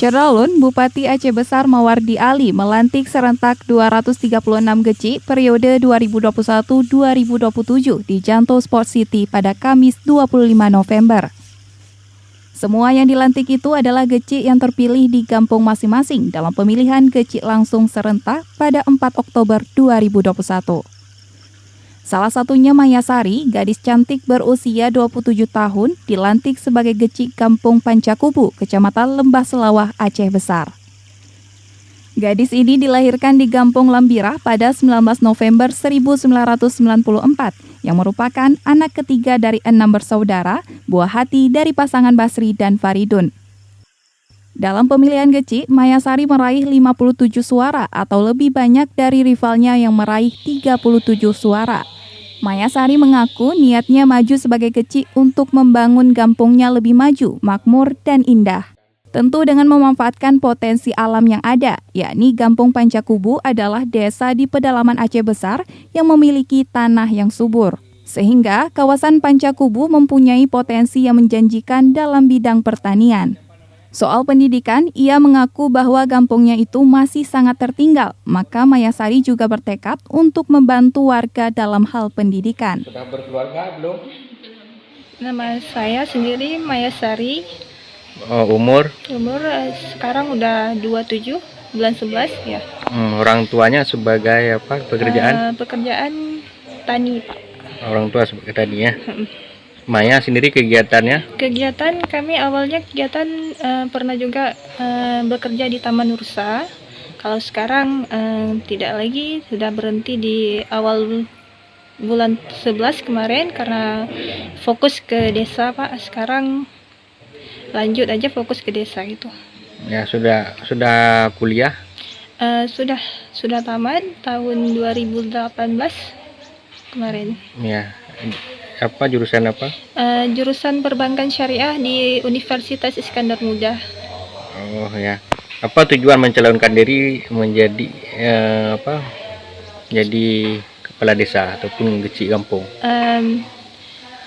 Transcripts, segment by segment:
Ceralun, Bupati Aceh Besar Mawardi Ali melantik serentak 236 geci periode 2021-2027 di Janto Sport City pada Kamis 25 November. Semua yang dilantik itu adalah geci yang terpilih di kampung masing-masing dalam pemilihan geci langsung serentak pada 4 Oktober 2021. Salah satunya Maya Sari, gadis cantik berusia 27 tahun, dilantik sebagai geci Kampung Pancakubu, Kecamatan Lembah Selawah, Aceh Besar. Gadis ini dilahirkan di Kampung Lambirah pada 19 November 1994, yang merupakan anak ketiga dari 6 bersaudara, buah hati dari pasangan Basri dan Faridun. Dalam pemilihan geci, Maya Sari meraih 57 suara atau lebih banyak dari rivalnya yang meraih 37 suara. Maya Sari mengaku niatnya maju sebagai geci untuk membangun kampungnya lebih maju, makmur, dan indah. Tentu dengan memanfaatkan potensi alam yang ada, yakni Kampung Pancakubu adalah desa di pedalaman Aceh Besar yang memiliki tanah yang subur. Sehingga kawasan Pancakubu mempunyai potensi yang menjanjikan dalam bidang pertanian. Soal pendidikan, ia mengaku bahwa kampungnya itu masih sangat tertinggal, maka Maya Sari juga bertekad untuk membantu warga dalam hal pendidikan. Sudah berkeluarga belum? Nama saya sendiri Maya Sari. Umur? Sekarang udah 27, bulan 11 ya. Orang tuanya sebagai apa pekerjaan? Pekerjaan tani, Pak. Orang tua sebagai tani ya. Maya sendiri kegiatannya? Kegiatan kami awalnya pernah juga bekerja di Taman Ursa. Kalau sekarang tidak lagi, sudah berhenti di awal bulan 11 kemarin karena fokus ke desa, Pak. Sekarang lanjut aja fokus ke desa gitu. Ya, sudah kuliah? Sudah tamat tahun 2018 kemarin. Ya. Apa jurusan apa? Jurusan Perbankan Syariah di Universitas Iskandar Muda. Oh ya. Apa tujuan mencalonkan diri menjadi jadi kepala desa ataupun geci kampung?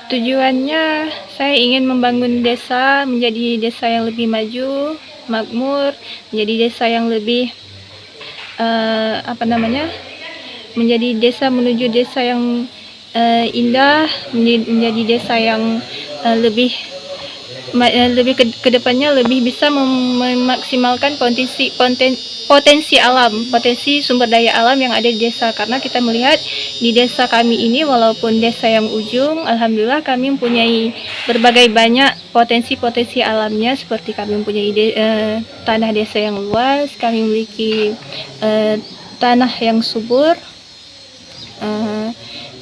Tujuannya saya ingin membangun desa menjadi desa yang lebih maju, makmur, menjadi desa yang lebih menjadi desa menuju desa yang indah, menjadi desa yang lebih ke depannya lebih bisa memaksimalkan potensi alam, potensi sumber daya alam yang ada di desa. Karena kita melihat di desa kami ini walaupun desa yang ujung, alhamdulillah kami mempunyai berbagai banyak potensi alamnya, seperti kami mempunyai tanah desa yang luas, kami memiliki tanah yang subur.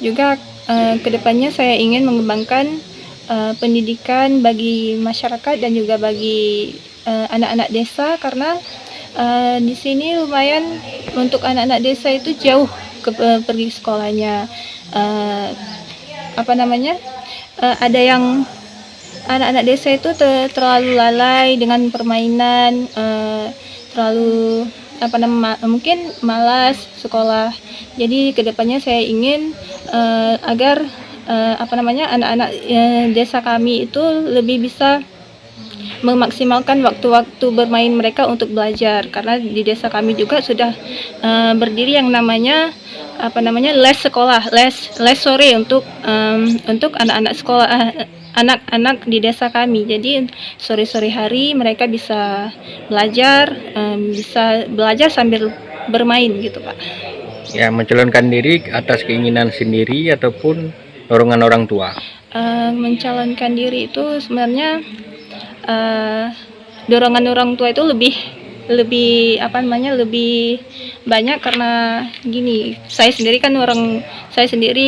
Juga kedepannya saya ingin mengembangkan pendidikan bagi masyarakat dan juga bagi anak-anak desa, karena di sini lumayan untuk anak-anak desa itu jauh pergi sekolahnya. Ada yang anak-anak desa itu terlalu lalai dengan permainan, terlalu mungkin malas sekolah. Jadi kedepannya saya ingin agar anak-anak desa kami itu lebih bisa memaksimalkan waktu-waktu bermain mereka untuk belajar, karena di desa kami juga sudah berdiri yang namanya les sore untuk anak-anak sekolah, anak-anak di desa kami. Jadi sore-sore hari mereka bisa belajar sambil bermain gitu, Pak. Ya, mencalonkan diri atas keinginan sendiri ataupun dorongan orang tua? Mencalonkan diri itu sebenarnya dorongan orang tua itu lebih banyak, karena gini, saya sendiri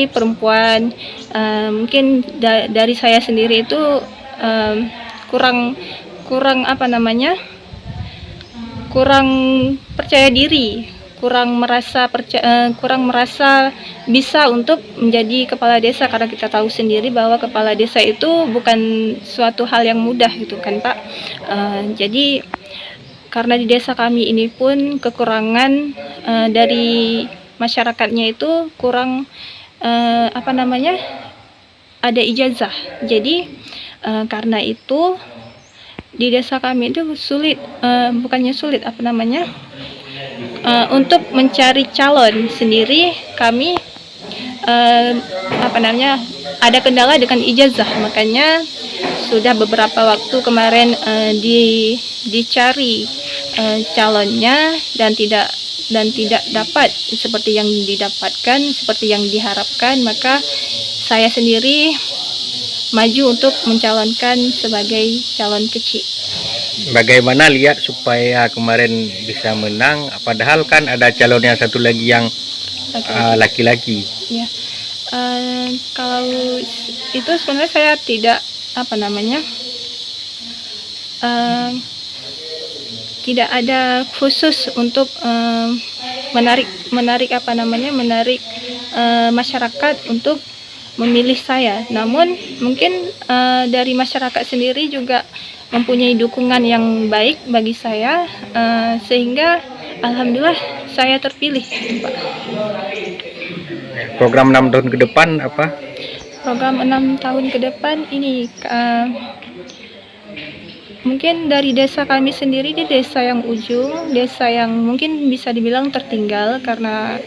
perempuan, mungkin dari saya sendiri itu kurang percaya diri, kurang merasa bisa untuk menjadi kepala desa, karena kita tahu sendiri bahwa kepala desa itu bukan suatu hal yang mudah gitu kan, Pak. Jadi karena di desa kami ini pun kekurangan dari masyarakatnya itu kurang ada ijazah. Jadi karena itu di desa kami itu sulit, bukannya sulit, untuk mencari calon sendiri kami, ada kendala dengan ijazah, makanya sudah beberapa waktu kemarin dicari calonnya dan tidak dapat seperti yang didapatkan, seperti yang diharapkan, maka saya sendiri maju untuk mencalonkan sebagai calon kecil. Bagaimana lihat supaya kemarin bisa menang, padahal kan ada calon yang satu lagi yang laki-laki. Ya, kalau itu sebenarnya saya tidak tidak ada khusus untuk menarik masyarakat untuk memilih saya. Namun mungkin dari masyarakat sendiri juga mempunyai dukungan yang baik bagi saya, sehingga alhamdulillah saya terpilih, Pak. Program 6 tahun ke depan apa? Program 6 tahun ke depan ini mungkin dari desa kami sendiri, di desa yang ujung, desa yang mungkin bisa dibilang tertinggal, karena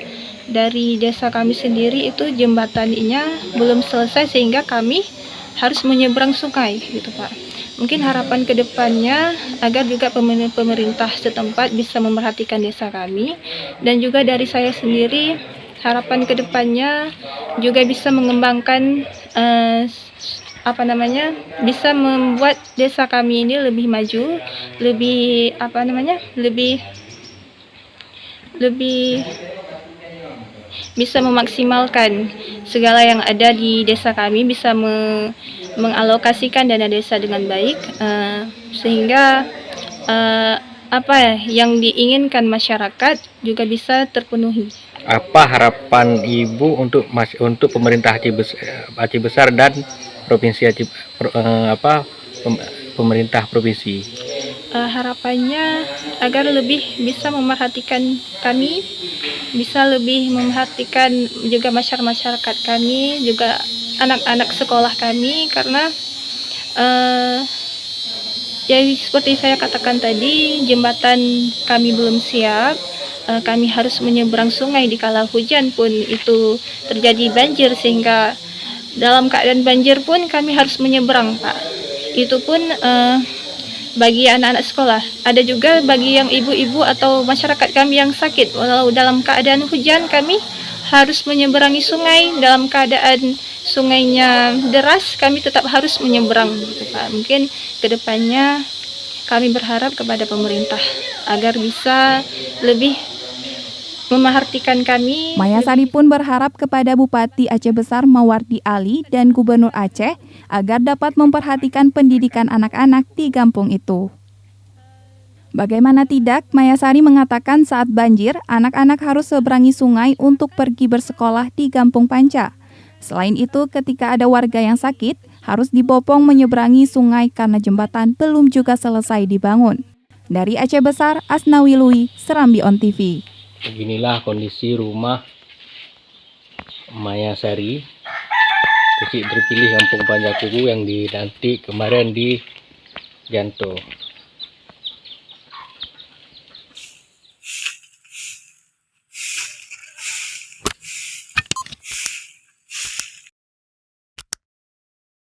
dari desa kami sendiri itu jembatannya belum selesai sehingga kami harus menyeberang sungai gitu, Pak. Mungkin harapan kedepannya agar juga pemerintah setempat bisa memerhatikan desa kami, dan juga dari saya sendiri harapan kedepannya juga bisa mengembangkan bisa membuat desa kami ini lebih maju, lebih bisa memaksimalkan segala yang ada di desa kami, bisa mengalokasikan dana desa dengan baik, sehingga apa yang diinginkan masyarakat juga bisa terpenuhi. Apa harapan Ibu untuk pemerintah Aceh Besar dan provinsi pemerintah provinsi? Harapannya agar lebih bisa memerhatikan kami, bisa lebih memerhatikan juga masyarakat kami, juga anak-anak sekolah kami, karena ya seperti saya katakan tadi, jembatan kami belum siap. Kami harus menyeberang sungai di kala hujan pun itu terjadi banjir, sehingga dalam keadaan banjir pun kami harus menyeberang, Pak. Itu pun bagi anak-anak sekolah. Ada juga bagi yang ibu-ibu atau masyarakat kami yang sakit, walau dalam keadaan hujan kami harus menyeberangi sungai, dalam keadaan sungainya deras kami tetap harus menyeberang gitu, Pak. Mungkin kedepannya kami berharap kepada pemerintah agar bisa lebih memerhatikan kami. Mayasari pun berharap kepada Bupati Aceh Besar Mawardi Ali dan Gubernur Aceh agar dapat memperhatikan pendidikan anak-anak di kampung itu. Bagaimana tidak, Mayasari mengatakan saat banjir, anak-anak harus seberangi sungai untuk pergi bersekolah di Kampung Panca. Selain itu, ketika ada warga yang sakit, harus dibopong menyeberangi sungai karena jembatan belum juga selesai dibangun. Dari Aceh Besar, Asnawi Lui, Serambi On TV. Beginilah kondisi rumah Mayasari, kecil terpilih Kampung Panca Kuku yang nanti kemarin di Janto.